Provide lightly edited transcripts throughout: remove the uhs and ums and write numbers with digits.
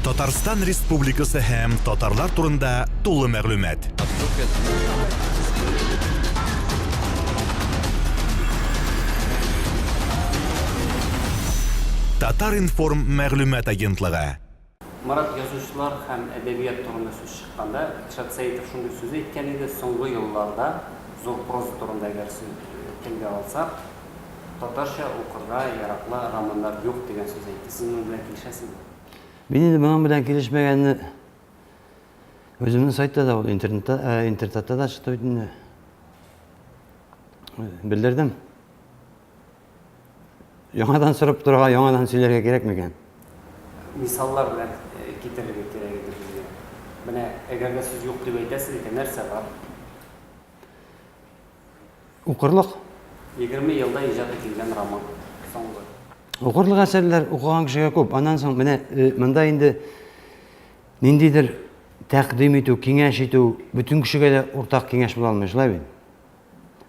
Татарстан Республикасы һәм татарлар турында тулы мәгълүмат. Татар информ мәгълүмат агентлыгы. Марат язучылар һәм әдәбият турында сүз чыкканда, Шат Сәйитов шундый сүз әйткән иде, соңгы елларда зур проза турында әгәр телгә алсак, татарча укырга яраклы романнар юк дигән сүз әйтте. Сез моның белән килешәсезме? Мин инде моның белән килешмәгәнне өземнең сайтта да, интернетта да чыкты бит. Белдердем. Яңадан сорап торырга, яңадан сөйләргә кирәк микән? Мисаллар белән китерергә кирәк иде безгә. Менә әгәр дә сүз юк дип әйтәсез икән, нәрсә бар? Укырлык. 20 елда иҗат ителгән роман. Соңгы. Укырлык әсәрләр укыган кешегә күп. Аннан соң менә монда инде ниндидер тәкъдим итү, киңәш итү бүтән кешегә дә уртак киңәш була алмый, шулай бит?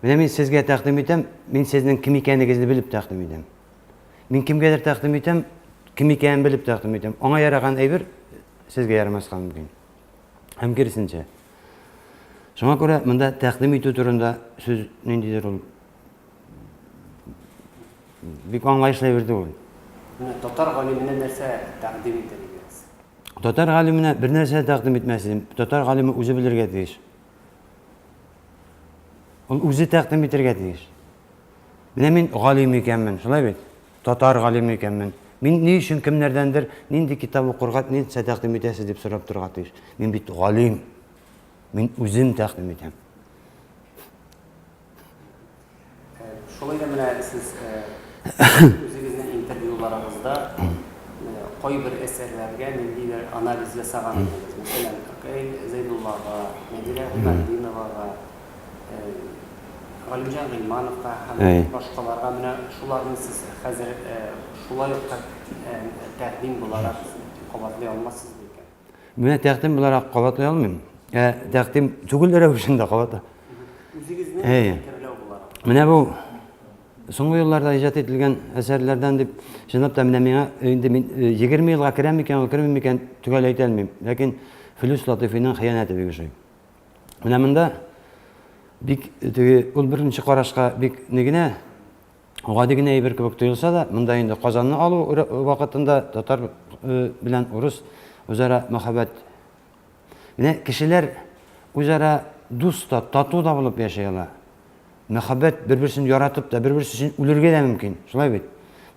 Менә мин сезгә тәкъдим итәм, мин сезнең кем икәнлегегезне белеп тәкъдим итәм. Мин кемгәдер тәкъдим итәм, кем икәнен белеп тәкъдим итәм. Аңа яраган әйбер сезгә ярамаска мөмкин. Һәм киресенчә. Шуңа күрә монда тәкъдим итү турында сүз ниндидер ул бик аңлаешлы бирде ул. Менә татар галименә нәрсә тәкъдим итәлегез? Татар галименә бер нәрсә тәкъдим итмәсен. Татар галиме үзе белергә тиеш. Ул үзе тәкъдим итәргә тиеш. Менә мин галим икәнмен, шулай бит? Татар галим икәнмен. Мин ни өчен кемнәрдәндер нинди китап укырга, нинди тәкъдим итәсез дип сорап торырга тиеш. Мин бит галим. Мин үзем тәкъдим итәм. Шулай да менә сез үзегезнең интервьюларыгызда кайбер әсәрләргә ниндидер анализ ясаган идегез. Мәсәлән, Кәй Зәйдуллага, Нәдирә Гыйлмановага, Галимҗан Гыйлмановка һәм башкаларга менә шуларны сез хәзер шулай ук тәкъдим буларак кабатлый алмассыз икән. Менә тәкъдим буларак кабатлый алмыйм. Тәкъдим түгел рәвешендә кабатлый. Үзегезнең фикерләү буларак. Менә бу соңгы елларда иҗат ителгән әсәрләрдән дип чынлап та менә миңа инде мин 20 елга керәм икән, кермим икән төгәл әйтә алмыйм. Ләкин Филүс Латифиның хыянаты бик ошый. Менә монда бик ул беренче карашка бик нигенә гади генә әйбер кебек тоелса да, монда инде Казанны алу вакытында татар белән урыс үзара мәхәббәт. Менә кешеләр үзара дус та, тату да булып яшәйләр. Мәхәббәт бер-берсен яратып та, бер-берсе өчен үләргә дә мөмкин. Шулай бит.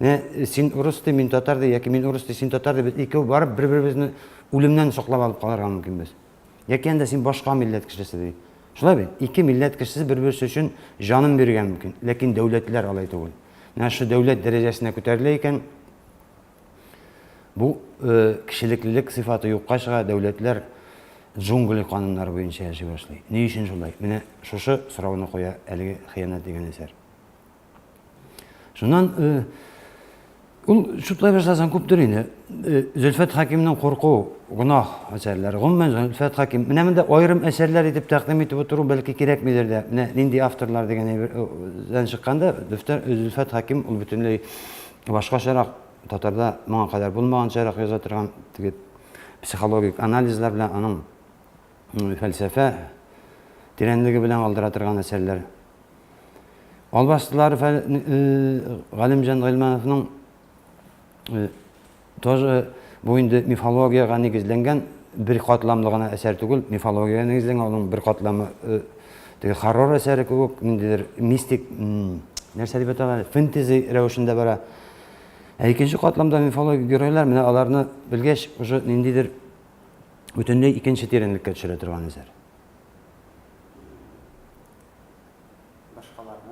Менә син урыс ди, мин татар ди, яки мин урыс ди, син татар ди, икәү барып бер-беребезне үлемнән саклап алып калырга мөмкин без. Яки анда син башка милләт кешесе ди. Шулай бит. Ике милләт кешесе бер-берсе өчен җанын биргән мөмкин. Ләкин дәүләтләр алай түгел. Менә шу дәүләт дәрәҗәсенә күтәрелә икән, бу кешелеклелек сыйфаты юкка чыга, дәүләтләр джунгли кануннары буенча яши башлый. Ни өчен шулай? Менә шушы сорауны куя әлеге хыянат дигән әсәр. Шуннан ул шутлай башласаң күптер инде. Зөлфәт Хакимның Курку, гунах әсәрләре. Гомумән Зөлфәт Хаким менә монда аерым әсәрләр итеп тәкъдим итеп утыру бәлки кирәкмидер дә. Менә нинди авторлар дигән әйбердән чыкканда Зөлфәт Хаким ул бөтенләй башкачарак, татарда моңа кадәр булмаганчарак яза торган теге психологик анализлар белән аның фәлсәфә тирәнлеге белән алдыра торган әсәрләр. Албастылар Галимҗан Гыйлмановның тоже бу инде мифологиягә нигезләнгән бер катламлы гына әсәр түгел, мифологиягә нигезләнгән аның бер катламы теге хоррор әсәре күп, ниндидер мистик нәрсә дип әйтәләр, фэнтези рәвешендә бара. Икенче катламда мифологик геройлар менә аларны белгәч, уже ниндидер бүтәнләй икенче тирәнлеккә төшерә торган әсәр.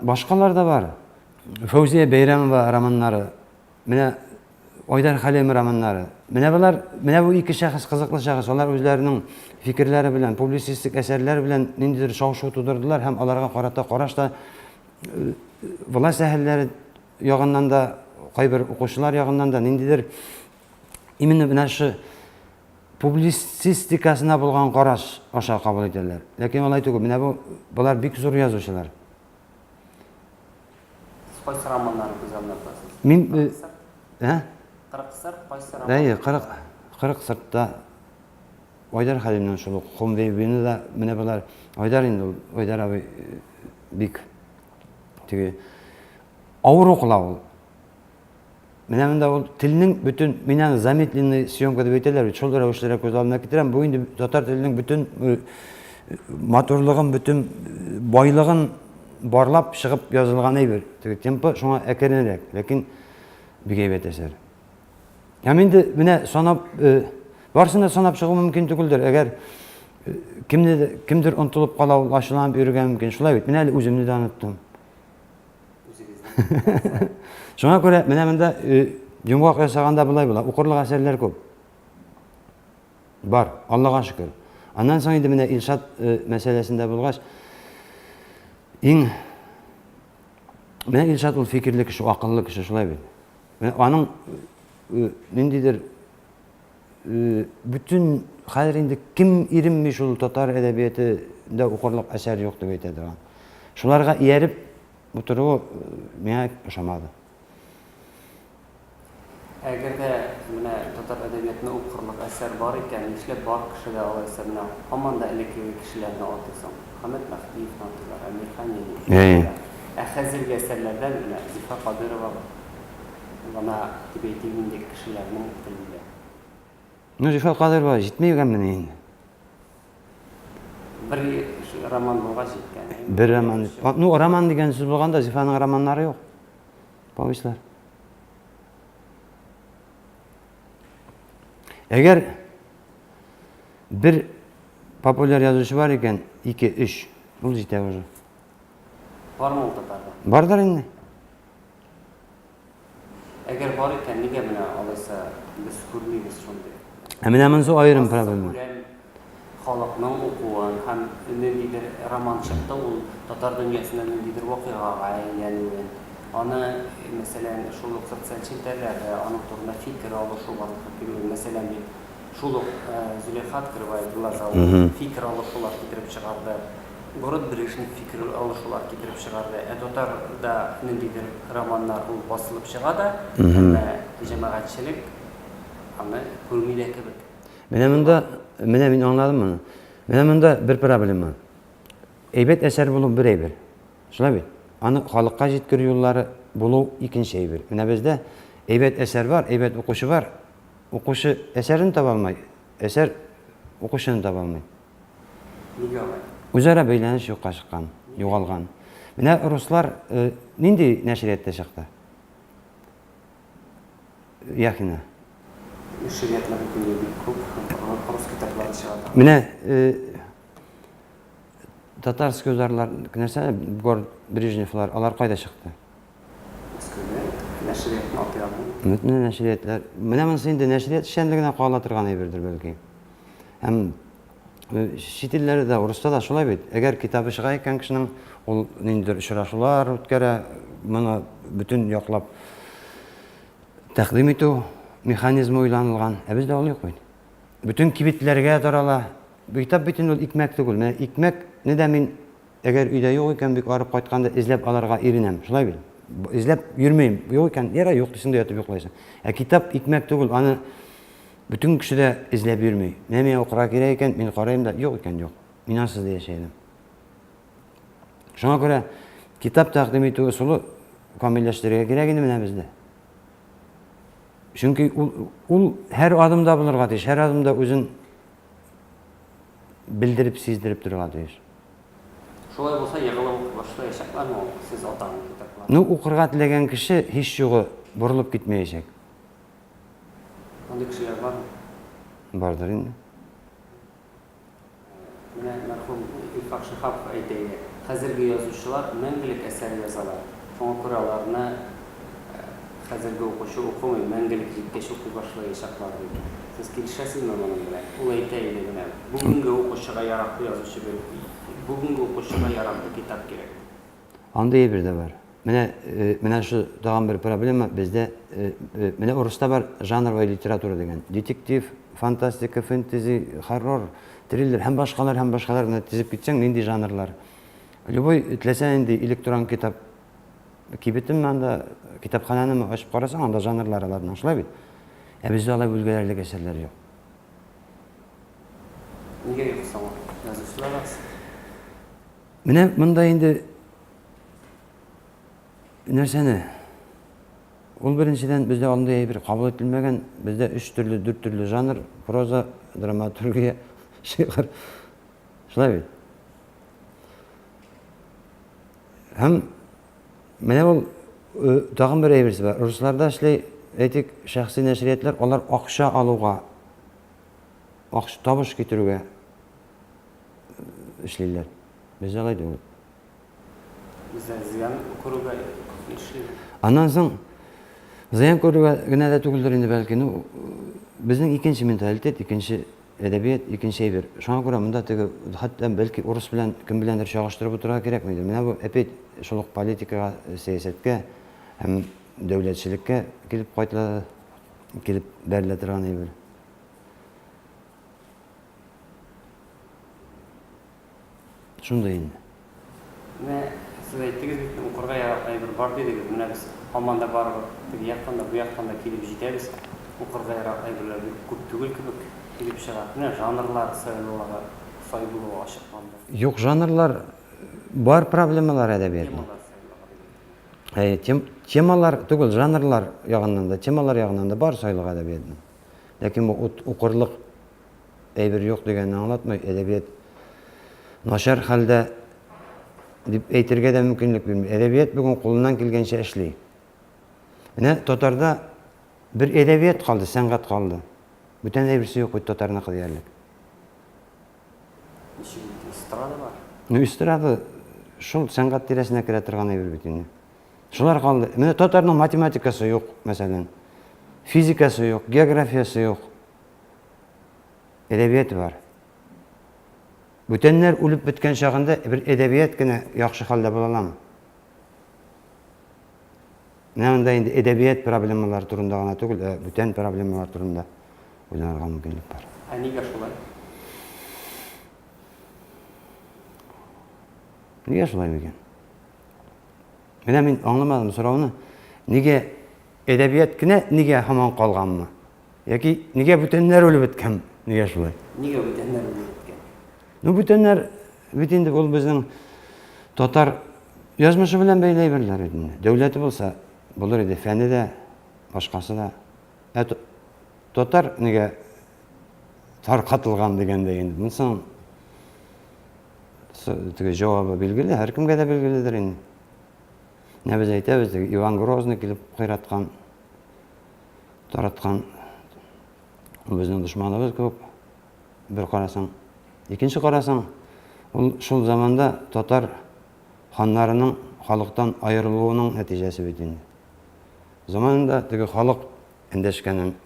Башкалар да бар. Фәүзия Бәйрәмова романнары, менә Айдар Хәлим романнары. Менә бу ике шәхес, кызыклы шәхес, алар үзләренең фикерләре белән, публицистик әсәрләр белән ниндидер шау-шу тудырдылар һәм аларга карата карашта власть әһелләре ягыннан да, кайбер укучылар ягыннан да ниндидер именно менә шу публицистикасына булган караш аша кабул итәләр. Ләкин алай түгел, менә булар бик зур язучылар. Кайсы романнары күз алдына куясыз? Мин 40 сар, кайсы роман? Кырык сыртта Айдар Халимнен шул Хомвейбини да менә булар Айдар инде ул Айдар абый бик теге авыр укыла ул. Менә монда ул телнең бөтен мине замедленный съемка дип әйтәләр, шул рәвешләргә күз алдына китерәм. Бу инде татар теленең бөтен матурлыгын, бөтен байлыгын барлап чыгып язылган әйбер. Теге темпы шуңа әкренрәк, ләкин бик әйбәт әсәр. Һәм инде менә санап барсына санап чыгу мөмкин түгелдер. Әгәр кемдер онтылып кала, ул ачылып йөргән мөмкин. Шулай бит. Менә әле үземне дә оныттым. Шуңа күрә менә монда йомгак ясаганда булай була. Укырлык әсәрләр күп. Бар, Аллага шөкер. Аннан соң инде менә Илшат мәсьәләсендә булгач, иң менә Илшат ул фикерле кеше, акыллы кеше, шулай бит. Менә аның ниндидер bütün хәзер инде кем иремми шул татар әдәбиятында укырлык әсәр юк дип әйтәдер. Шуларга ияреп утыру миңа ошамады. Әгәр дә менә татар әдәбиятында укырлык әсәр бар икән, нишләп бар кешеләр алайса менә һаман да элекке кешеләрне атыйсың? Хәмәт Мәхдиев атыйлар, Әмирхан. Хәзерге әсәрләрдән менә Зифа Кадырова гына дип әйтелгәндәй кешеләрнең телендә. Ну, Зифа Кадырова җитмәгән менә инде. Бер роман булгач җиткән. Бер роман. Ну, роман дигән сүз булганда Зифаның романнары юк. Повестьлар. Әгәр бер популяр язучы бар икән, 2-3, ул җитә уже. Бармы ул татарда? Бардыр инде. Әгәр бар икән, нигә менә алайса без күрмибез шундый? Менә монысы аерым проблема. Халыкның укуын һәм ниндидер роман чыкты, ул татар дөньясында ниндидер вакыйгага әйләнүен, аны мәсәлән шул ук социаль челтәрләрдә аның турында фикер алышу вакыты килү, мәсәлән шул ук Зөләйха открывает глаза, фикер алышулар китереп чыгарды. Город Брежнев фикер алышулар китереп чыгарды. Татарда ниндидер романнар ул басылып чыга да, җәмәгатьчелек аны күрмиләр кебек. Менә мин аңладым моны. Менә монда бер проблема. Әйбәт әсәр булу бер әйбер. Шулай бит. Аны халыкка җиткерү юллары булу икенче әйбер. Менә бездә әйбәт әсәр бар, әйбәт укучы бар. Укучы әсәрен таба алмый, әсәр укучыны таба алмый. Нигә алай? Үзара бәйләнеш юкка чыккан, югалган. Менә руслар нинди нәшриятта чыкты? Яхина. Нәшриятлар бөтенләй бик күп, рус китаплары чыга. Менә татарский узарлар, нәрсә, город Брежневлар, алар кайда чыкты? Нәшриятны атыйлар. Бөтен нәшриятлар. Менә монысы инде нәшрият эшчәнлегенә кала торган әйбердер бәлки. Һәм чит илләрдә, урыста да шулай бит. Әгәр китабы чыга икән кешенең, ул ниндидер очрашулар үткәрә, моны бөтен яклап тәкъдим итү механизмы уйланылган. Ә бездә ул юк бит. Бөтен кибетләргә тарала. Бу китап бөтен ул икмәк түгел. Менә икмәк не дә мин әгәр өйдә юк икән, бик арып кайтканда эзләп аларга иренәм. Шулай бит. Эзләп йөрмәйм. Юк икән, яра юк дисендә ятып йоклайсың. Ә китап икмәк түгел. Аны bütün kişi de izlep yürümüyor. Neye okura gireyken, ben karayım da yok iken yok. İnansız diye şeydim. Şuna göre kitap takdim ettiği usulü kamilleştirmeye gerekli mi bizde? Çünkü her adımda bulur diyor. Her adımda özün bildirip sizdirip durur diyor. Şolay olsa yığılıp başlayacaklar mı siz otanın kitaplar? Nu okurga tilegen kişi hiç yoğu burulup gitmeyecek. Onday kişiler var mı? Vardır indi. Менә мәрхүм İlfaq Şıxapov әйтәйе, хәзерге язучылар мәңгелек әсәр язалар. Шуңа күрә аларны хәзерге укучы укымый, мәңгелек җиткәч укый башлаячаклар диде. Сез килешәсезме моның белән? Ул әйтә иде менә, бүгенге укучыга яраклы язучы бер, бүгенге укучыга яраклы китап кирәк. Андай бер дә бар. Менә шу тагын бер проблема бездә, менә урыста бар жанровая литература дигән. Детектив, фантастика, фэнтези, хоррор, триллер һәм башкалар менә тизеп китсәң, нинди жанрлар. Любой теләсә инде электрон китап кибетем анда китапхананы ачып карасаң, анда жанрлар алардан шулай бит. Ә бездә алай бүлгәләрлек әсәрләр юк. Неге юқсың? Жазушылар аз. Менә монда инде нәрсәне ул беренчедән бездә андый әйбер кабул ителмәгән, бездә 3 төрле, 4 төрле жанр: проза, драматургия, шигырь. Шулай бит. Һәм менә ул тагын бер әйберсе бар. Русларда эшләй, әйтик, шәхси нәшриятлар, алар акча алуга, акча табыш китерүгә эшлиләр. Бездә алай түгел. Bizdə ziyan күрүгә эшләйбез. Аннан соң зыян күрүгә генә дә түгелдер инде бәлки. Безнең икенче менталитет, икенче әдәбият, икенче әйбер. Шуңа күрә монда теге хәтта бәлки урыс белән кем беләндер чагыштырып утырырга кирәкмидер. Менә бу әпет шул ук политикага, сәясәткә һәм дәүләтчелеккә килеп кайтыла, килеп бәрелә торган әйбер. Шундай инде. Менә сез әйттегез бит, укырга яраклы бер бар дидегез. Менә без һаман да барып, теге яктан да, бу яктан да килеп җитәбез. Укырга яраклы әйберләр күп түгел кебек килеп чыга. Менә жанрлар сайлауга сай булуга ачыкланды. Юк, жанрлар бар, проблемалар әдәбиятның. Темалар сайлауга. Темалар түгел, жанрлар ягыннан да, темалар ягыннан да бар сайлык әдәбиятның. Ләкин бу укырлык әйбер юк дигәнне аңлатмый, әдәбият начар хәлдә дип әйтергә дә мөмкинлек бирми. Әдәбият бүген кулыннан килгәнчә эшли. Менә татарда бер әдәбият калды, сәнгать калды. Бүтән әйберсе юк бит татарныкы диярлек. Ничек эстрада бар? Эстрада шул сәнгать тирәсенә керә торган әйбер бит инде. Шулар калды. Менә татарның математикасы юк, мәсәлән. Физикасы юк, географиясы юк. Әдәбият бар. Бүтәннәр үлеп беткән чагында бер әдәбият кенә яхшы хәлдә була аламы? Менә монда инде әдәбият проблемалар турында гына түгел, бүтән проблемалар турында уйларга мөмкинлек бар. Нигә шулай? Нигә шулай микән? Менә мин аңламадым сорауны. Нигә әдәбият кенә нигә һаман калганмы? Яки нигә бүтәннәр үлеп беткән? Нигә шулай? Нигә бүтәннәр үлеп беткән? Бүтәннәр бит инде ул безнең татар язмышы белән бәйле әйберләр инде. Дәүләте булса булыр иде, фәне дә, башкасы да. Татар нигә таркатылган дигәндә инде. Монсын теге җавабы билгеле, һәркемгә дә билгеледер инде. Менә без әйтәбез, Иван Грозный килеп кыйраткан, тараткан безнең дошманыбыз күп. Бер карасаң, икенче карасаң, ул шул заманда татар ханнарының халыктан аерылуының нәтиҗәсе бит инде. Заманында теге халык эндәшкәнен,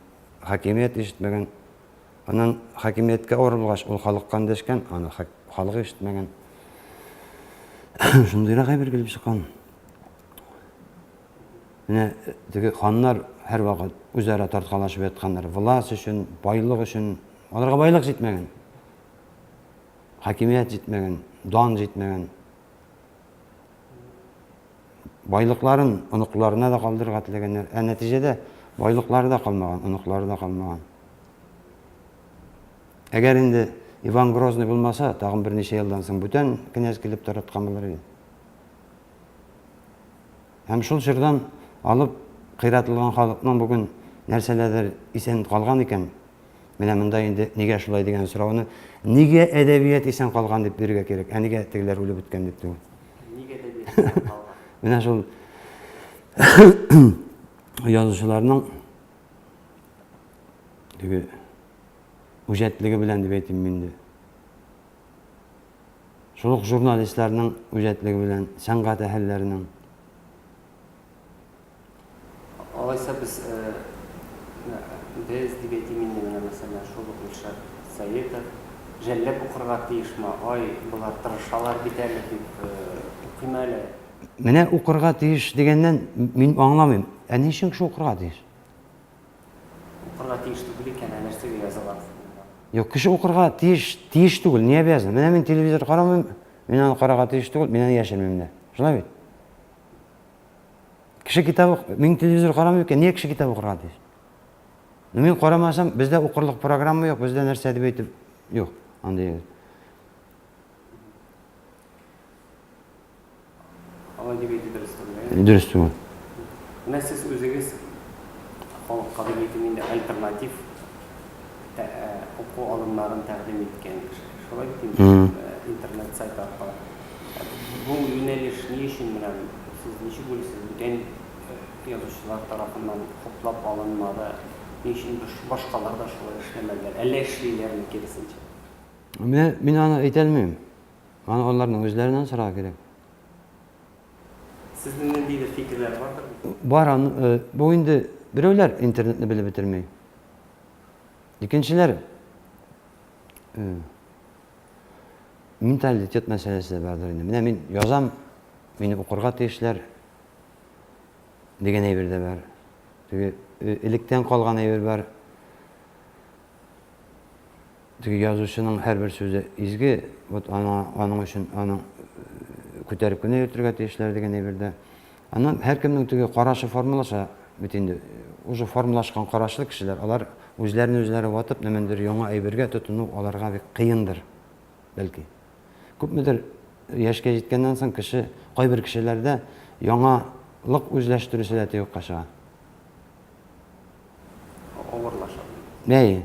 хакимият ишетмәгән, аннан хакимияткә авырылгач, ул халыкка эндәшкән, аны халык ишетмәгән. Шундыйрак әйбер килеп чыккан. Менә теге ханнар һәр вакыт үзара тарткалашып ятканнар, власть өчен, байлык өчен, аларга байлык җитмәгән. Хакимият җитмәгән, дан җитмәгән. Байлыкларын оныкларына да калдырырга теләгәннәр. Нәтиҗәдә байлыклары да калмаган, оныклары да калмаган. Әгәр инде Иван Грозный булмаса, тагын берничә елдан соң бүтән князь килеп тараткан булыр иде. Һәм шул чордан алып кыйратылган халыкның бүген нәрсәләрдер исән калган икән. Менә монда инде нигә шулай дигән сорауны, нигә әдәбият исән калган дип бирергә кирәк, нигә тегеләр үлеп беткән дип түгел. Нигә әдәбият исән калган? Менә шул язучыларның теге үҗәтлеге белән дип әйтим инде. Шул ук журналистларның үҗәтлеге белән, сәнгать әһелләренең. Алайса без дип әйтим инде, менә мәсәлән, шул ук Илшат Сәетов жәлләп укырга тиешме? Ай, булар тырышалар бит әле дип укыйм әле. Менә укырга тиеш дигәннән мин аңламыйм. Ни өчен кеше укырга тиеш? Укырга тиеш түгел икән, нәрсәгә язалар? Юк, кеше укырга тиеш түгел, ни обязан? Менә мин телевизор карамыйм, мин аны карарга тиеш түгел, мин аны яшермим дә. Шулай бит? Кеше китап, мин телевизор карамыйм икән, ни кеше китап укырга тиеш? Мин карамасам, бездә укырлык программа юк, бездә нәрсә дип әйтеп юк. андай. Алай әдебиеті дұрыс түгел. Дөрес түгел. Менә сез үзегез халыкка әдәбиятында альтернатив уку алымнарын тәкъдим иткән кеше. Шулай бит интернет сайт аркылы. Бу юнәлеш ни өчен менә сез ничек уйлыйсыз? Бүтән язучылар тарафыннан хуплап алынмады. Ни өчен башкалар да шулай эшләмәделәр? Әллә эшлиләрме киресенчә? Мин аны әйтә алмыйм. Аны аларның үзләреннән сорарга кирәк. Сезнең ниндидер фикерләр бардыр? Бар, бу инде берәүләр интернетны белеп бетермәй. Икенчеләр менталитет мәсьәләсе бардыр инде. Менә мин язам, мине укырга тиешләр дигән әйбер дә бар. Теге электән калган әйбер бар. Теге язучының һәрбер сүзе изге, вот аның өчен аның күтәреп кенә йөртергә тиешләр дигән әйбердә. Аннан һәркемнең теге карашы формулаша бит инде. Уже формулашкан карашлы кешеләр, алар үзләрен-үзләре ватып, нәмәндер яңа әйбергә тотыну аларга бик кыендыр, бәлки. Күпмедер яшькә җиткәннән соң кеше, кайбер кешеләрдә яңалык үзләштерү сәләте юкка чыга. Авырлаша. Бәй,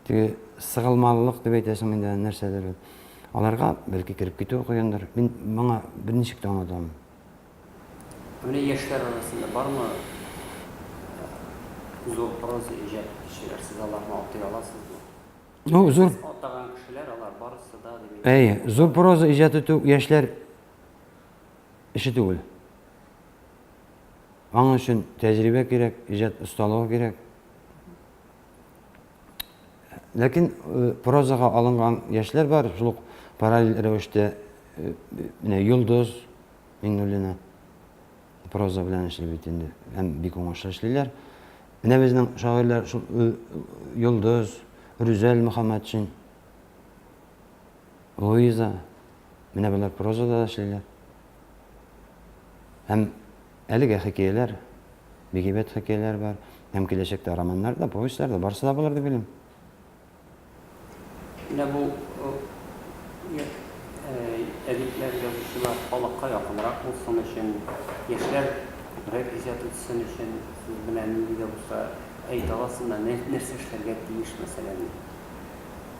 теге сыгылмалылык дип әйтәсең инде нәрсәдер. Аларга бәлки кирип китү кыендыр. Мин моңа берничек тә аңладым. Менә яшьләр арасында бармы зур проза иҗат кешеләр? Сез аларны атлый аласызмы? Ну, зур. Атаган кешеләр алар барысы да дип. Зур проза иҗат итү яшьләр эше түгел. Аның өчен тәҗрибә кирәк, иҗат осталыгы кирәк. Ләкин прозага алынган яшьләр бар, шул параллель рәвештә менә Йолдыз Миңнуллина проза белән эшли бит инде. Һәм бик уңышлы эшлиләр. Менә безнең шагыйрьләр шул Йолдыз, Рүзәл Мөхәммәтшин, Луиза, менә булар прозада эшлиләр. Һәм әлегә хикәяләр, бик әйбәт хикәяләр бар. Һәм киләчәктә романнар да, повестьлар да барысы да булыр дип уйлыйм. Менә бу әдипләр, язучылар халыкка якынрак булсын өчен, яшьләр күбрәк иҗат итсен өчен сез белән нинди дә булса әйтә аласызмы? Нәрсә эшләргә тиеш, мәсәлән,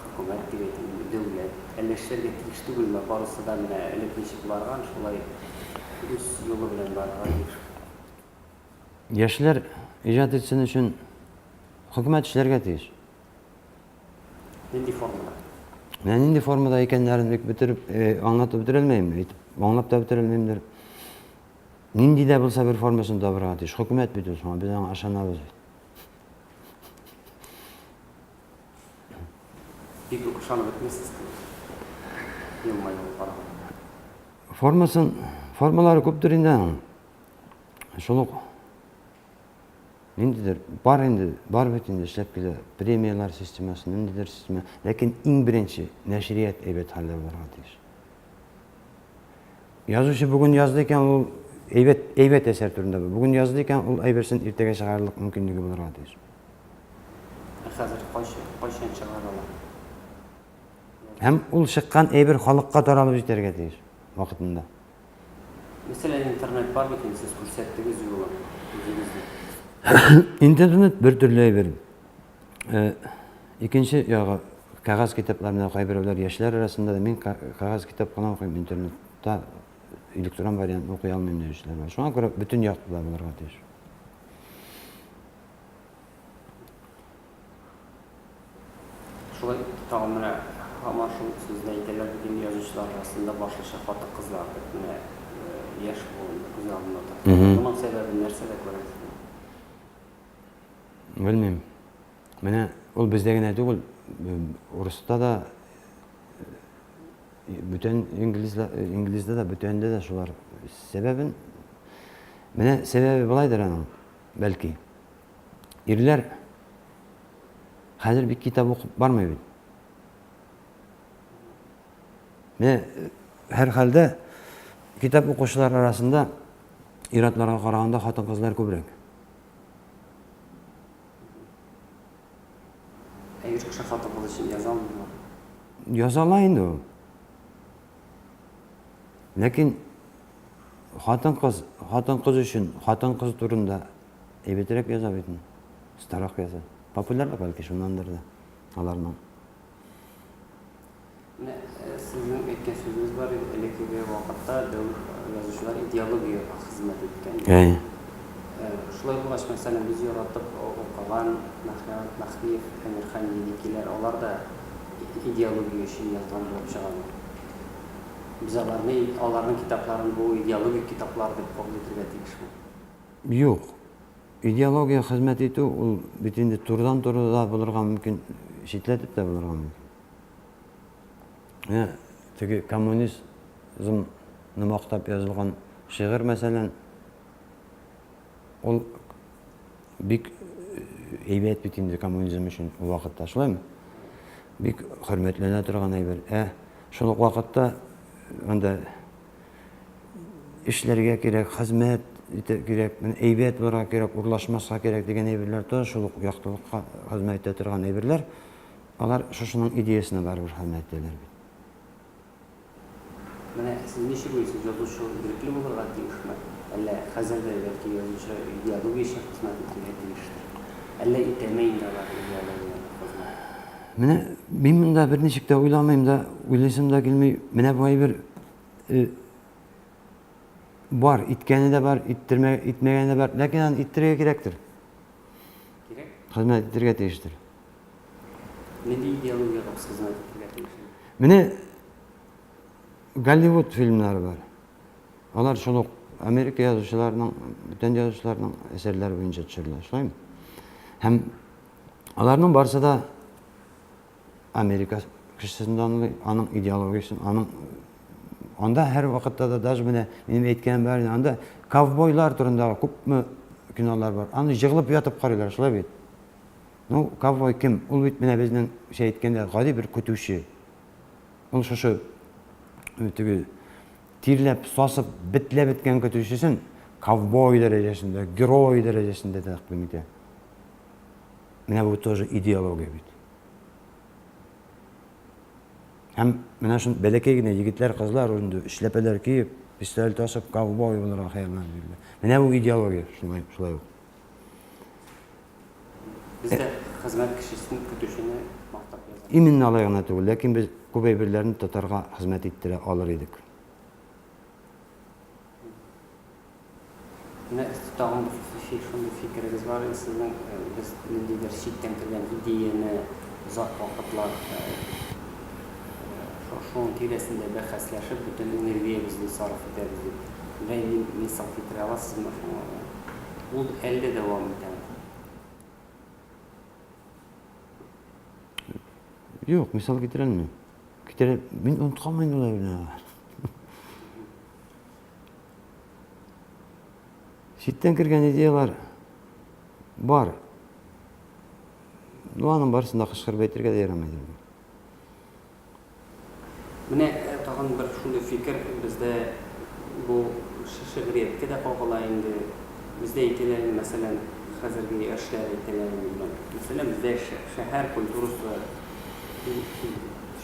хөкүмәт дигән дәүләт, әллә эшләргә тиеш түгелме? Барысы да менә элек ничек барган, шулай үз юлы белән барырга тиеш. Яшьләр иҗат итсен өчен хөкүмәт эшләргә тиеш. Нинди формада? Мен нинди формада икәннәрен бетереп аңлатып бетерә алмыйм, аңлап та бетерә алмыймдыр. Нинди дә булса бер формасын табырга тиеш. Хөкүмәт бит ул, без аңа ышанабыз. Бик ышанып бетмисез. Елмайып барган. Формалары күптер инде. Шул ук ниндидер бар бит инде эшләп килә. Премиялар системасы, ниндидер система. Ләкин иң беренче нәшрият әйбәт хәлдә булырга тиеш. Язучы бүген язды икән, ул әйбәт әсәр турында. Бүген язды икән, ул әйберсен иртәгә чыгарлык мөмкинлеге булырга тиеш. Хәзер кайчан чыгаралар? Һәм ул чыккан әйбер халыкка таралып җитәргә тиеш вакытында. Мәсәлән, интернет бар бит, сез күрсәттегез юлын. Интернет бер төрле әйбер. Икенче ягы кагаз китапларына кайберләр яшьләр арасында да мин кагаз китап кына укыйм, интернетта электрон вариант укый алмыйм дигәннәр бар. Шуңа күрә бүтән яклы булырга тиеш. Шулай тагын менә һаман шул сүзне әйтәләр, бүген язучылар арасында башлыча хатын-кызлар менә яшь булган күзалларда. Моның сәбәбе нәрсәдә күрәсез? Белмим. Менә ул бездә генә түгел, урыста да, бүтән инглиздә дә, бүтәндә дә шулар. Сәбәбен менә сәбәбе булайдыр аның, бәлки. Ирләр хәзер бик китап укып бармый бит. Менә һәр хәлдә китап укучылар арасында ир-атларга караганда хатын-кызлар күбрәк. Кеше хатын-кыз өчен язамы? Язала инде ул. Ләкин хатын-кыз өчен, хатын-кыз турында әйбәтрәк яза бит. Старак яза. Популярлык бәлки шуннандыр да. Аларның. Sizning aytgan so'zingiz bor edi, elektrga vaqtda yozuvchilar ideologiyaga xizmat etgan. Шулай булгач, мәсәлән, biz яратып укыган Нахиев, Әмирхан Еликиләр, алар да идеология өчен язган булып чыгар. Biz аларның китапларын бу идеологик китаплар дип кабул итәргә тиешме? Юк. Идеология хезмәт итү ул бит инде турыдан-туры да булырга мөмкин, читләтеп тә булырга мөмкин. Теге коммунизм мактап язылган шигырь мәсәлән, ул бик әйбәт бит инде коммунизм өчен вакытта, шулаймы? Бик хөрмәтләнә торган әйбер. Шул ук вакытта анда эшләргә кирәк, хезмәт кирәк, әйбәт булырга кирәк, урлашмаска кирәк дигән әйберләр тә шул ук яктылыкка хезмәт итә торган әйберләр. Алар шушының идеясына барып хезмәт итәләр бит. Менә сез ничек уйлыйсыз, язучы ирекле булырга тиешме? Әллә хәзердә бәлки язучы идеология өчен хезмәт итәргә тиештер? Әллә итәмәй инде алар идеология хезмәт? Менә мин монда берничек тә уйламыйм да, уйлыйсым да килми. Менә бу әйбер бар, иткәне дә бар, итмәгәне дә бар, ләкин аны иттерергә кирәктер. Кирәк? Хезмәт итәргә тиештер. Нинди идеологиягә хезмәт итәргә тиештер? Менә Голливуд фильмнары бар. Алар шул ук Америка язучыларының, бүтән язучыларның әсәрләре буенча төшерелә, шулаймы? Һәм аларның барысы да Америка кешесен данлый, аның идеологиясын, аның анда һәр вакытта да даже менә минем әйткәнем бар, анда ковбойлар турындагы күпме кинолар бар. Аны җыгылып ятып карыйлар, шулай бит. Ну, ковбой кем? Ул бит менә безнең әйткәндә гади бер көтүче. Ул шушы теге тирләп, сасып, битләп беткән көтүчесен ковбой дәрәҗәсендә, герой дәрәҗәсендә тәкъдим итә. Менә бу тоже идеология бит. Һәм менә шул бәләкәй генә егетләр, кызлар инде эшләпәләр киеп, пистолет ташып, ковбой булырга хыялланып йөриләр. Менә бу идеология, шулай ук. Бездә хезмәт кешесен көтүчене мактап яза. Именно алай гына түгел, ләкин без күп әйберләрне татарга хезмәт иттерә алыр идек. Менә тагын шундый фикерегез бар, сезнең без ниндидер читтән килгән идеяне озак вакытлар шуның тирәсендә бәхәсләшеп, бүтән энергиябезне сарыф итәбез дип. Менә мисал китерә аласызмы? Ул әллә дәвам итә. Юк, мисал китерә алмыйм. Мин онытканмын ул әйберне. Читтән кергән идеялар бар. Аның барысында кычкырып әйтергә дә ярамый. Менә тагын бер шундый фикер бездә бу шигърияткә дә кагыла инде. Бездә әйтелә, мәсәлән, хәзерге яшьләр әйтелә инде. Мәсәлән, бездә шәһәр культурасы,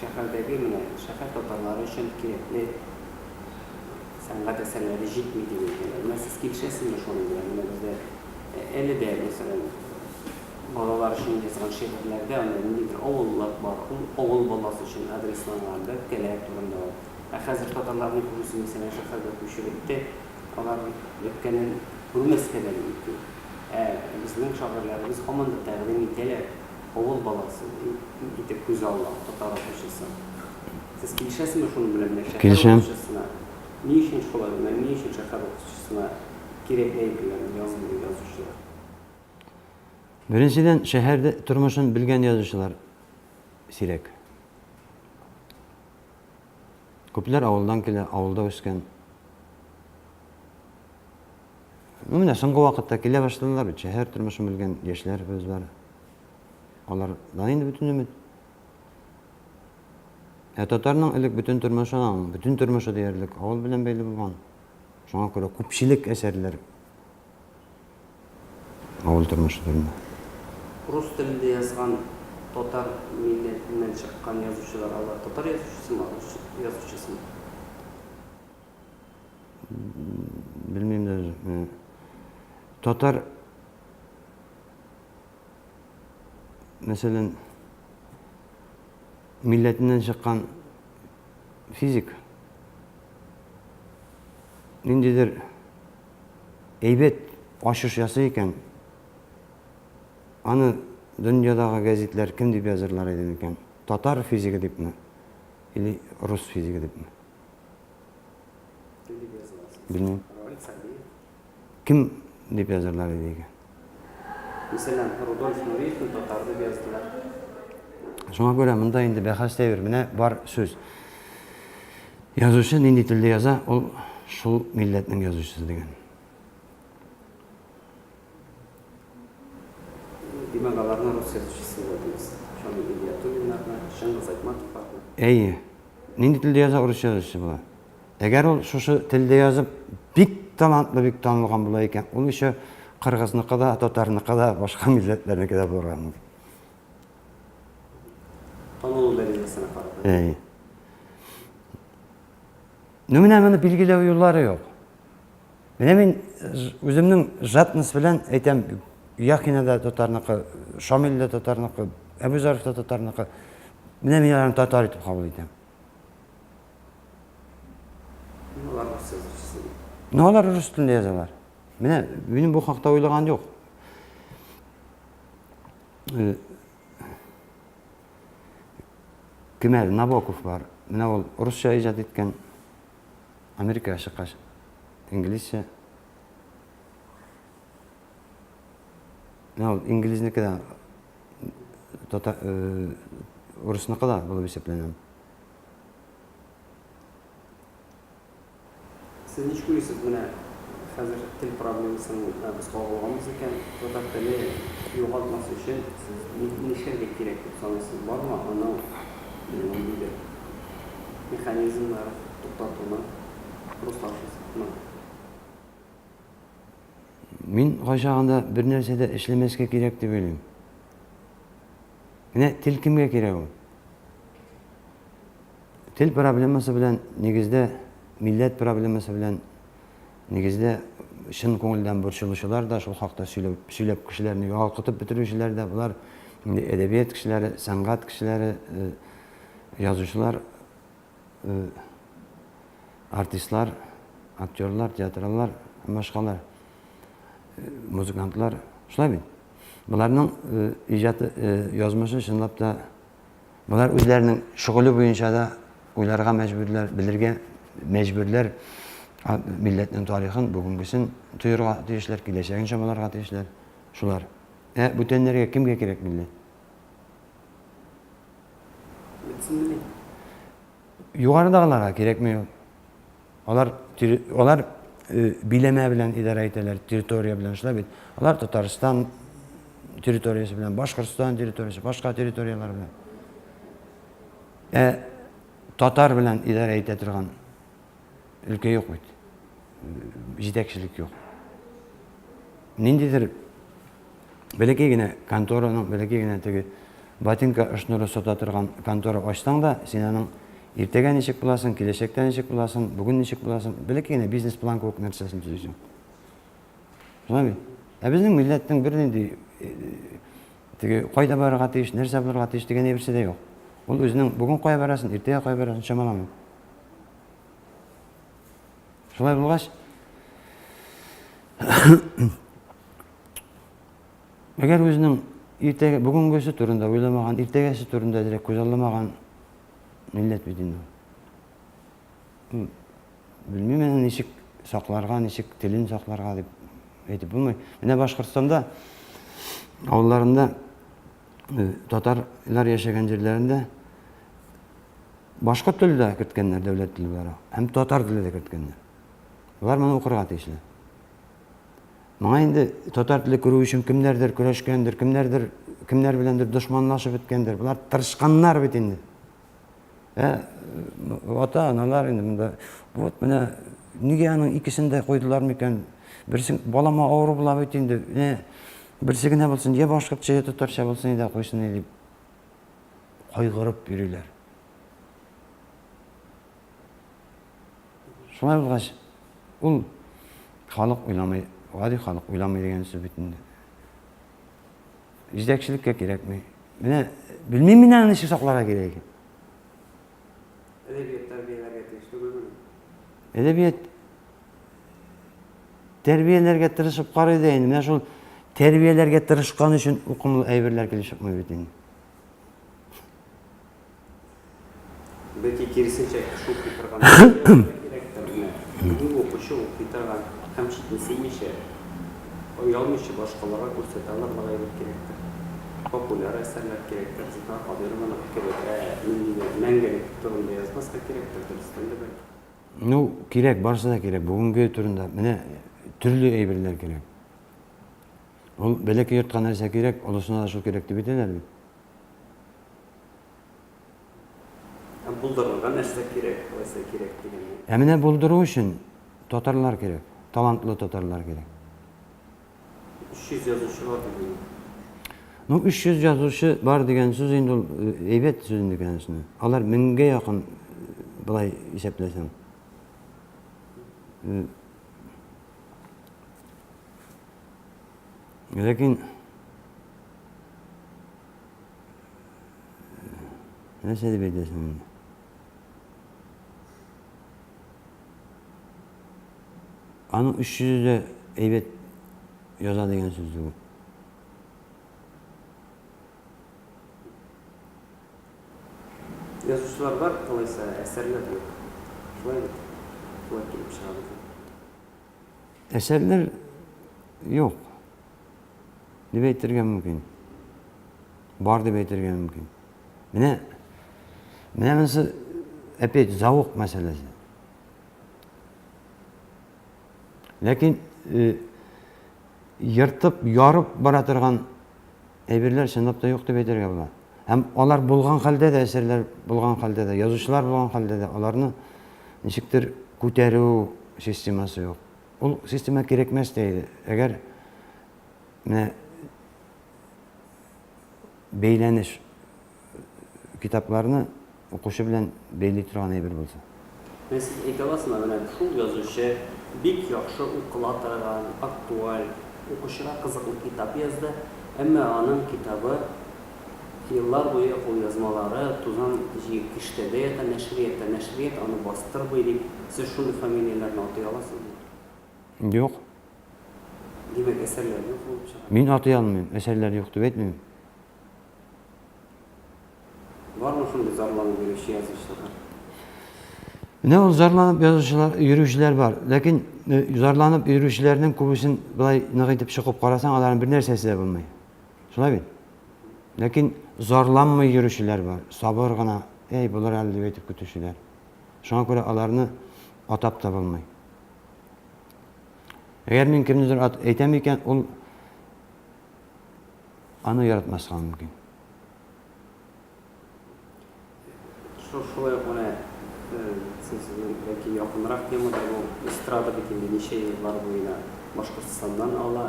шәһәрдәге менә шәһәр татарлары өчен кирәкле сәнгать әсәрләре җитми дип әйтәләр. Менә сез килешәсезме шуның белән? Менә бездә әле дә, мәсәлән, балалар өчен язган шигырьләрдә ниндидер авыллык бар, авыл баласы өчен адресланган бәйгеләр турында. Хәзер татарларның күбесе мәсәлән шәһәрдә күчереп, алар үткәнен күрмәскә дә мөмкин. Безнең шагыйрьләребез һаман да тәкъдим итәләр, авыл баласы итеп күз алла татар укучысы. Сез килешәсезме шуның белән? Килешәм. Ни өчен шулай, ни өчен шәһәр укучысына кирәк әйберләрне язучылар? Беренчедән, шәһәрдә тормышын белгән язучылар сирәк. Күпләр авылдан килә, авылда үскән. Менә соңгы вакытта килә башладылар бит, шәһәр тормышын белгән яшьләребез бар. Алар да инде бөтен өмет. Татарның элек бөтен тормышы диярлек авыл белән бәйле булган. Шуңа күрә күпчелек әсәрләр авыл тормышы турында. Рус телендә язган татар милләтеннән чыккан чыккан язучылар, алар татар язучусуму, орус язучусуму? Bilmeyeyim de özüm. Tatar mesela milletinden çıkan fizik nindidir eybet aşış yasayken anı dünyadagi gazetler kim deb yazırlar ekan? Tatar fiziki deb mi? Или Rus fiziki deb mi? Bilmiyorum. Kim deb yazırlar ekan? Mesela Rudolf Nurettin Tatar deb yazdılar. Şuna göre mında indi bahas devirmine var söz. Yazışı nindi tilde yaza, ol şul milletinin yazıcısı degen. Demek alarına Rus yazıcısı dediniz. Şonu İlyatulinlarına, Şengız Aytmatov var. Ey, nindi tilde yaza Rus yazıcısı bu. Eğer ol şu tilde yazıp bik talantlı bik tanılgan bula eken, ol işe Kırgız'nıkı da, Tatar'nıkı da, başka milletlerininkı de bulgan. Tanılı derecesine karşı. Ey. Nümünemini bilgileu yolları yok. Men özümnün jatnıs bilen aytam, Yakine de Tatar'nıkı, Şamil de Tatar'nıkı, Ebu Zarif de Tatar'nıkı, men yarın Tatar etip kabul etem. Onlar Rus yazıcısı. Ne olar Rus tilinde yazarlar? Benim bu hakta oylagan yok. Kemal Nabokov var. Mine ol Rusça icat etken Amerika şıkaş, İngilizce. Ne ol İngilizniki de Rusniki da bulup hesaplanam. Siz hiç görüyorsunuz buna hazır til problemasını biz bağlamamız iken Tatar tili yoğaltması için siz neşerge gerek deb sanıyorsunuz? Var mı? Onu bir mekanizmler tutatımı Ruslaşmasını? Men koşağında bir nersede işlemeske gerek deb oylayım. Mine til kimge gerek o? Til probleması bilen negizde millet probleması bilen negizde şın ko'ngildan burchilishlar da şol haqda söylep kishilarni yo'qotib bitiruvchilar da bular edebiyat kishilari, san'at kishilari, yozuvchilar, artistlar, aktyorlar, teatrallar, boshqalar, muzikantlar, shular. Bularning ijodi yozmasi shunlab da bular o'zlarining shug'uli bo'yicha da o'ylarga majburlar, bilirga mecburlar milletinin tarixin bugünküsün tuyurga teyişler, kileceğin şamalarga teyişler, şular. Bu tenlerge kimge gerek millet? Bitsin mi? Yukarıdağlara gerekmiyor. Onlar bileme bilen idare eteler, teritoriya bilen şular bit. Onlar Tataristan teritoriyası bilen, Başkırstan teritoriyası, başka teritoriyalar bilen. Tatar bilen idare etetirgan ülke yok bit. Yetekçilik yok. Nindidir belekegine kantoranın belekegine tegi batinka ışnuru sotatırgan kantora açsan da senin ertegen nechik bulasın, kelechekten nechik bulasın, bugün nechik bulasın, belekegine biznes plan ko'p narsasini tuzaysan. Şuna bizning milletning bir nindi tegi qayda barga teyish, narsa barga teyish degan birisi de yok. Ol özünün bugün qo'ya barasin, ertaga qo'ya barasin chamalamay. Şulay bo'lgach agar o'zining ertaga bugünküsü turunda o'ylamagan, ertagasi turunda direkt ko'zallamagan millet bitindi. Bilmeymen nechik saqlarga, nechik tilin saqlarga deb aytib bo'lmaydi. Mine Başkırstanda avullarında Tatarlar yaşayan yerlerinde başka tilde kirtkenler devlet tili var. Hem Tatar tili de kirtkenler. Bular mana o'qirga teyishli. Mana endi Tatar tili kiruv uchun kimlerdir kurashgandir, kimler bilendir dushmanlashib o'tgandir. Bular tirishqanlar bit endi. Ota-onalar endi bunda bu mana nega aning ikkisini qo'ydilarmikan? Birisi balama og'ri bo'lib endi, birsigina bo'lsin, ya boshqacha ya Tatarcha bo'lsin deb qo'ysin deb кайгырып йөриләр. Шулай булгач, ул халык уйламый, гади халык уйламый дигән сүз бит инде. Җитәкчелеккә кирәкми. Менә белмим мин аны ничек сакларга кирәк. Әдәбият тәрбияләргә тиеш түгелме? Әдәбият тәрбияләргә тырышып карый да инде. Менә шул тәрбияләргә тырышкан өчен укымлы әйберләр килеп чыкмый бит инде. Бәлки киресенчә шул китергән кирәктер. Бу укучы укытырган һәм читне сөймичә, оялмыйча башкаларга күрсәтә алырга әйбер кирәктер. Популяр әсәрләр кирәктер. Зинһар Кадыйровның кебек мәңгелек турында язмаска кирәктер дөрестән дә бәлки. Ну, кирәк, барысы да кирәк. Бүгенге турында менә төрле әйберләр кирәк. Ул бәләкәй йортка нәрсә кирәк, олысына да шул кирәк дип әйтәләр бит. Булдырылган нәрсә кирәк, алайса кирәк дигән. Ә менә булдыру өчен татарлар кирәк, талантлы татарлар кирәк. 300 язучы бар дигән. Ну, 300 язучы бар дигән сүз инде ул әйбәт сүз инде кәнәсенә. Алар 1000гә якын былай исәпләсәң. Ләкин нәрсә дип әйтәсең инде? Аның 300-дә әйбәт яза дигән сүз түгел. Язучылар бар, алайса әсәрләр юк. Шулай килеп чыга. Әсәрләр юк. Дип әйтергә мөмкин. Бар дип әйтергә мөмкин. Менә монысы опять зауык мәсьәләсе. Ләкин йыртып, ярып бара торган әйберләр чынлап та юк дип әйтергә була. Һәм алар булган хәлдә дә, әсәрләр булган хәлдә дә, язучылар булган хәлдә дә аларны ничектер күтәрү системасы юк. Ул система кирәкмәс тә иде. Әгәр менә бәйләнеш китапларны укучы белән бәйли торган әйбер булса. Сез әйтә аласызмы, менә шул язучы бик яхшы укыла торган, актуаль, укучыга кызыклы китап язды, әмма аның китабы еллар буе кулъязмалары тузан киштәдә ята, нәшрият аны бастырмый дип, сез шундый фамилияләрне атай аласызмы? Юк. Димәк, әсәрләр юк булып чыга. Мин атай алмыйм, әсәрләр юк дип әйтмим. Бармы шундый зарланып йөрүче язучылар? Менә ул зарланып йөрүчеләр бар. Ләкин зарланып йөрүчеләрнең күбесен былай нык итеп чыгып карасаң, аларның бер нәрсәсе дә булмый. Шулай бит? Ләкин зарланмый йөрүчеләр бар. Сабыр гына, булыр әле дип әйтеп көтүчеләр. Шуңа күрә аларны атап та булмый. Әгәр мин кемнедер әйтәм икән, ул аны яратмаска мөмкин. Шулай ук менә сіздің бәлки якынрак темада бу эстрада бит инде ничә еллар буена Башкортстаннан ала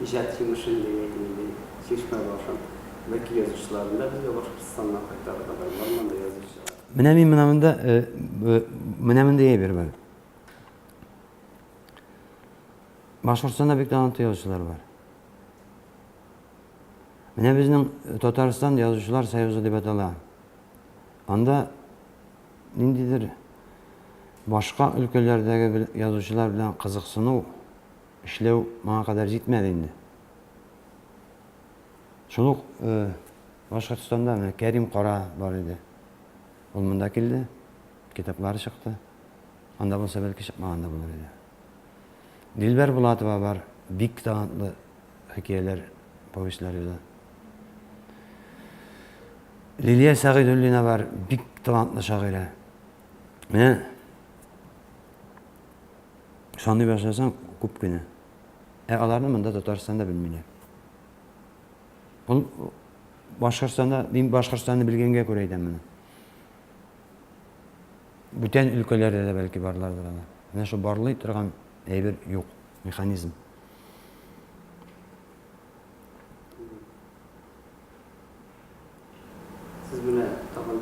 иҗат җимешен дигән чишмә башын. Бәлки язучыларында безгә Башкортстаннан кайтарырга да бармы да язучылар. Менә мин менә монда әйбер бар. Башкортстанда бик талантлы язучылар бар. Менә безнең Татарстан язучылар союзы дип атала. Анда ниндидер башка өлкәләрдәге язучылар белән кызыксыну, эшләү моңа кадәр җитмәде инде. Шул ук Башкортстанда менә Кәрим Кара бар иде. Ул монда килде, китаплары чыкты. Анда булса бәлки чыкмаган да булыр иде. Дилбәр Булатова бар, бик талантлы хикәяләр, повестьлар яза. Лилия Сәгыйдуллина бар, бик талантлы шагыйрә. Менә саный башласаң күп кенә. Аларны монда Татарстанда белмиләр. Ул Башкортстанда, мин Башкортстанны белгәнгә күрә әйтәм моны. Бүтән өлкәләрдә дә бәлки барлардыр алар. Менә шул барлый торган әйбер юк, механизм. Сез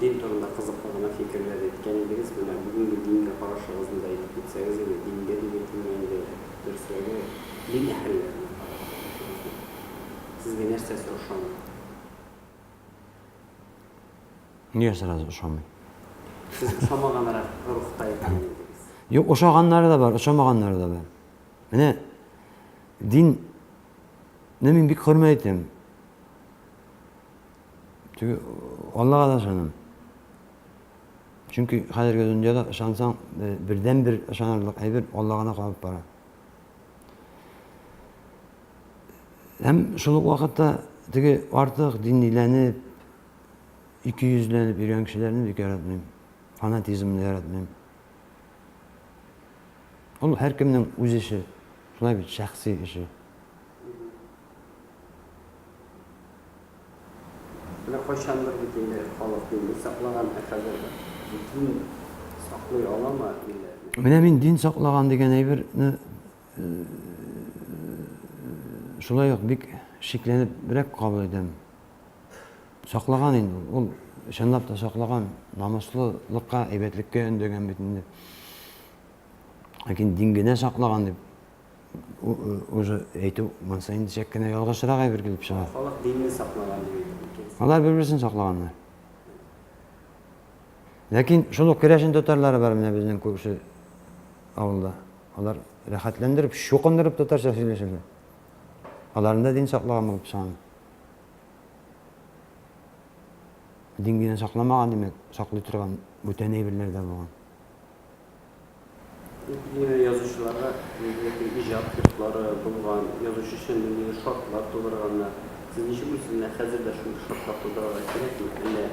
din turunda kızıklı gana fikirler etkenliğiniz buna bugünkü dinge karşılığında aytıp gitseniz de dinde de getirmeyinde bir söyle din ehlilerine sizge nerse soruşanlar? Niye sırası uşamay? Siz uşamağanlara ruhta etkenliğiniz. Yok, uşaganları da var, uşamaganları da var. Mene din nemin bir hürmetim. Çünkü Allah'a da şanım. Çünkü hazırki dünyada şansan birden bir şanarlık aybir Allah'ına kalıp bara. Hem şuluk vakitte tigi artık dinlenip, ikiyüzlenip yürüyen kişilerini bir yaratmayayım. Fanatizmle yaratmayayım. Ol her kimnin öz işi, şulay bir şahsi işi. Buna koşandır bir dinde kalıp dinde saklanan ekazırda. Din saklıyor olama illerini. Mene min din saklagan degen aybirni şulay yok bir şeklenip birek kabul edem. Saklagan indi, ol şandap da saklagan namuslulukka, aybetlikke öndögen bitinde. Lakin dingine saklagan dip уже aytib mansa indi çekkene yalgışırak aybir kelip çıgar. Halk dinini saklanan diyor. Алар bir-birisini saklaganlar. Lakin şuluk kireşin tutarları var mine bizden köpüsü avulda. Alar rahatlandırıp, şokundırıp tutarsa söyleşirler. Alarında din saklagan bulup sağın. Dingine saklamagan demek, saklı turgan bütün eybirler de bolan. Yine yazışçılara icap yurtları bulgan, yazışı şendini şartlar tuturganlar. Siz nişi bilsinle hazırda şu şartlar tuturganlar gerek mi? Öyle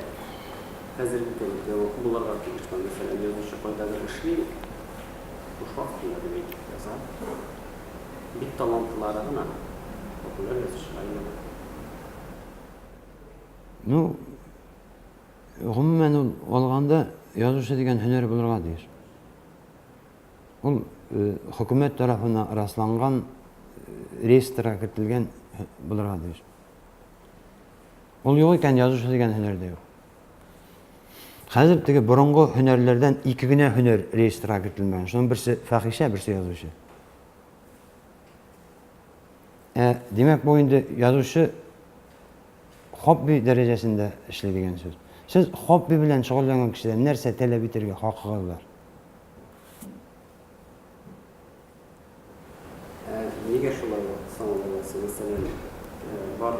hazır bir telikte bularga tutuştan mesela yazışı koydadır işli bu şartlar demek yazar. Bir talantılara gana popüler yazışçılar yok. Ну, umumen olganda yazışı degen hüner bulurga deyir. Ol hükümet tarafına rastlangan reyestrga kiritilgen bulurga deyir. Ol yok eken yazışı degen hüner de yok. Hazır tege burungu hünerlerden ikigine hüner reyestrga kiritilmegen. Şunun birisi fahişe, birisi yazışı. Demek bu indi yazışı hobbi derecesinde işledigen söz. Siz hobbi bilen şug'ullanan kişiden nerse talep etirge hakkınız var. Nega şulay sanalası mesela var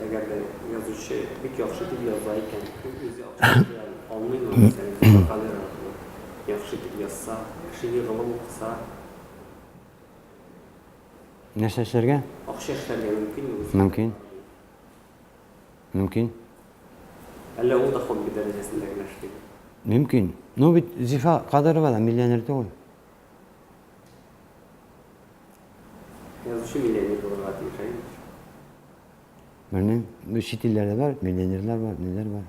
eğer de yazışı bir yaxşı dil yazar iken özü anlayın mesela kalır yaxşı dil yazsa, kişi yığılım okusa Nerse işlerge? akşa işlerge mümkün mü? Mümkün. Mümkün. Eller o da hobbi derecesinde güneşti. Mümkün. No bit zifa kadarı var da milyoner değil. Yazışı milletini doğru atıyor. Örneğin bu şitillerde var, milyonerler var, neler var.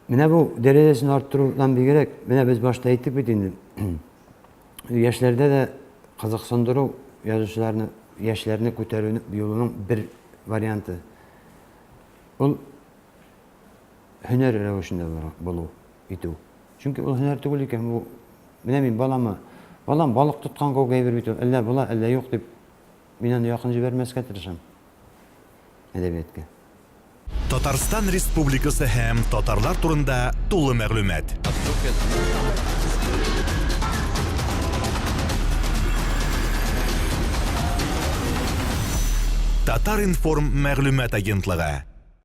Mine bu derecesini arttırırdan bir gerek. Mine biz başta ettik bitindi. Yaşlarda da Kazakistan'da yazıcılarını, yaşlarını kotarının yolunun bir varyantı. O hüner revişinde bulu itu. Çünkü o hüner değil iken bu bilemeyin balam balık tutkan koğayı bir bitiyor. Elle bula, elle yok deyip binen yakıncı vermezke tırışam. Edebiyatga. Татарстан Республикасы һәм татарлар турында тулы мәгълүмат. Татар информ мәгълүмат агентлыгы